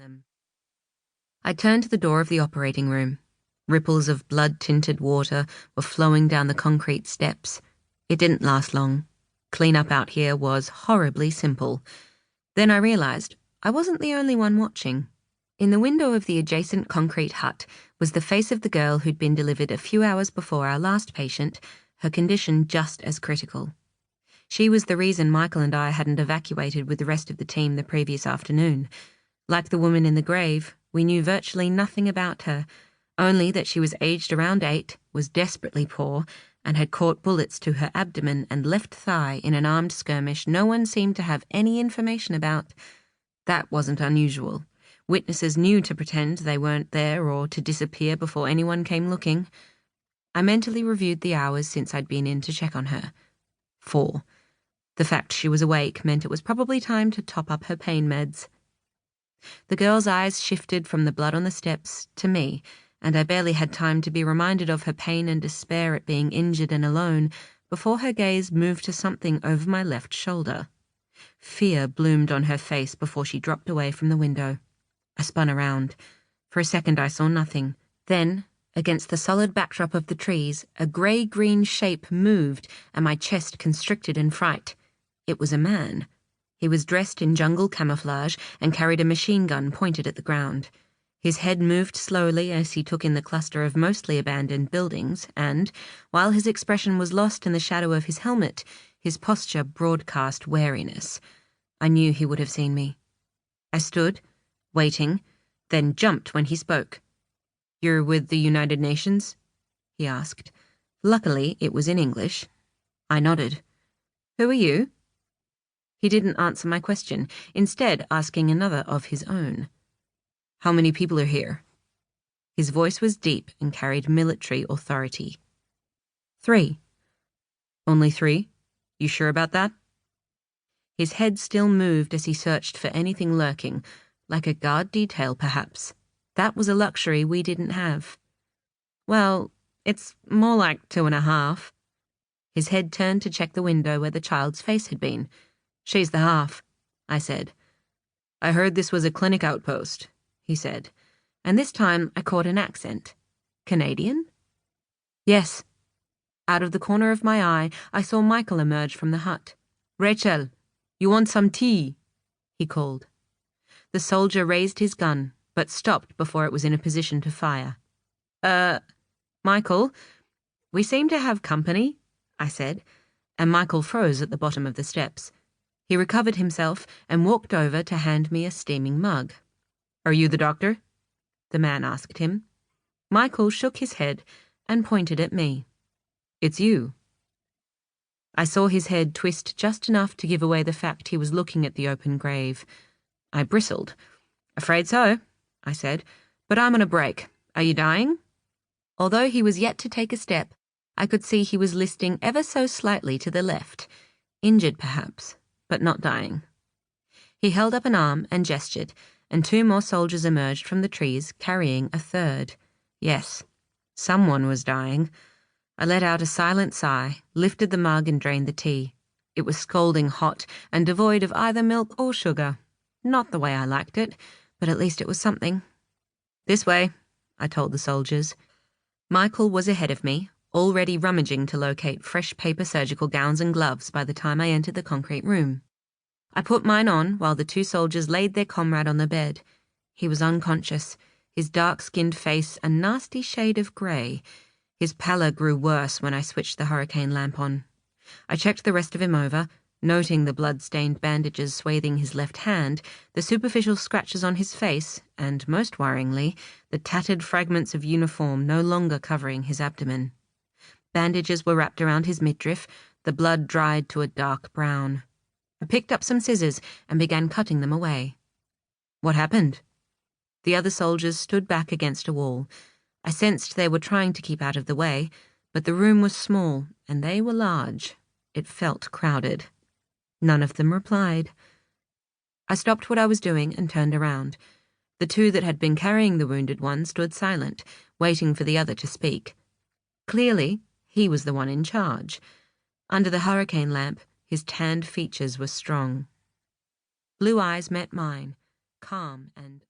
them. I turned to the door of the operating room. Ripples of blood-tinted water were flowing down the concrete steps. It didn't last long. Cleanup out here was horribly simple. Then I realized I wasn't the only one watching. In the window of the adjacent concrete hut was the face of the girl who'd been delivered a few hours before our last patient, her condition just as critical. She was the reason Michael and I hadn't evacuated with the rest of the team the previous afternoon. Like the woman in the grave, we knew virtually nothing about her, only that she was aged around 8, was desperately poor, and had caught bullets to her abdomen and left thigh in an armed skirmish no one seemed to have any information about. That wasn't unusual. Witnesses knew to pretend they weren't there or to disappear before anyone came looking. I mentally reviewed the hours since I'd been in to check on her. 4. The fact she was awake meant it was probably time to top up her pain meds. The girl's eyes shifted from the blood on the steps to me, and I barely had time to be reminded of her pain and despair at being injured and alone before her gaze moved to something over my left shoulder. Fear bloomed on her face before she dropped away from the window. I spun around. For a second I saw nothing. Then, against the solid backdrop of the trees, a grey-green shape moved and my chest constricted in fright. It was a man. He was dressed in jungle camouflage and carried a machine gun pointed at the ground. His head moved slowly as he took in the cluster of mostly abandoned buildings and, while his expression was lost in the shadow of his helmet, his posture broadcast wariness. I knew he would have seen me. I stood, waiting, then jumped when he spoke. "You're with the United Nations?" he asked. Luckily, it was in English. I nodded. "Who are you?" He didn't answer my question, instead asking another of his own. "How many people are here?" His voice was deep and carried military authority. 3. "Only 3? You sure about that?" His head still moved as he searched for anything lurking, like a guard detail perhaps. That was a luxury we didn't have. "Well, it's more like 2.5. His head turned to check the window where the child's face had been. "She's the half," I said. "I heard this was a clinic outpost," he said, and this time I caught an accent. Canadian? "Yes." Out of the corner of my eye, I saw Michael emerge from the hut. "Rachel, you want some tea?" he called. The soldier raised his gun, but stopped before it was in a position to fire. Michael, we seem to have company," I said, and Michael froze at the bottom of the steps. He recovered himself and walked over to hand me a steaming mug. "Are you the doctor?" the man asked him. Michael shook his head and pointed at me. "It's you." I saw his head twist just enough to give away the fact he was looking at the open grave. I bristled. "Afraid so," I said, "but I'm on a break. Are you dying?" Although he was yet to take a step, I could see he was listing ever so slightly to the left. Injured, perhaps, but not dying. He held up an arm and gestured, and 2 more soldiers emerged from the trees, carrying a 3rd. Yes, someone was dying. I let out a silent sigh, lifted the mug and drained the tea. It was scalding hot and devoid of either milk or sugar. Not the way I liked it, but at least it was something. "This way," I told the soldiers. Michael was ahead of me, already rummaging to locate fresh paper surgical gowns and gloves by the time I entered the concrete room. I put mine on while the 2 soldiers laid their comrade on the bed. He was unconscious, his dark-skinned face a nasty shade of grey. His pallor grew worse when I switched the hurricane lamp on. I checked the rest of him over, noting the blood-stained bandages swathing his left hand, the superficial scratches on his face, and, most worryingly, the tattered fragments of uniform no longer covering his abdomen. Bandages were wrapped around his midriff, the blood dried to a dark brown. I picked up some scissors and began cutting them away. "What happened?" The other soldiers stood back against a wall. I sensed they were trying to keep out of the way, but the room was small and they were large. It felt crowded. None of them replied. I stopped what I was doing and turned around. The 2 that had been carrying the wounded one stood silent, waiting for the other to speak. Clearly, he was the one in charge. Under the hurricane lamp, his tanned features were strong. Blue eyes met mine, calm and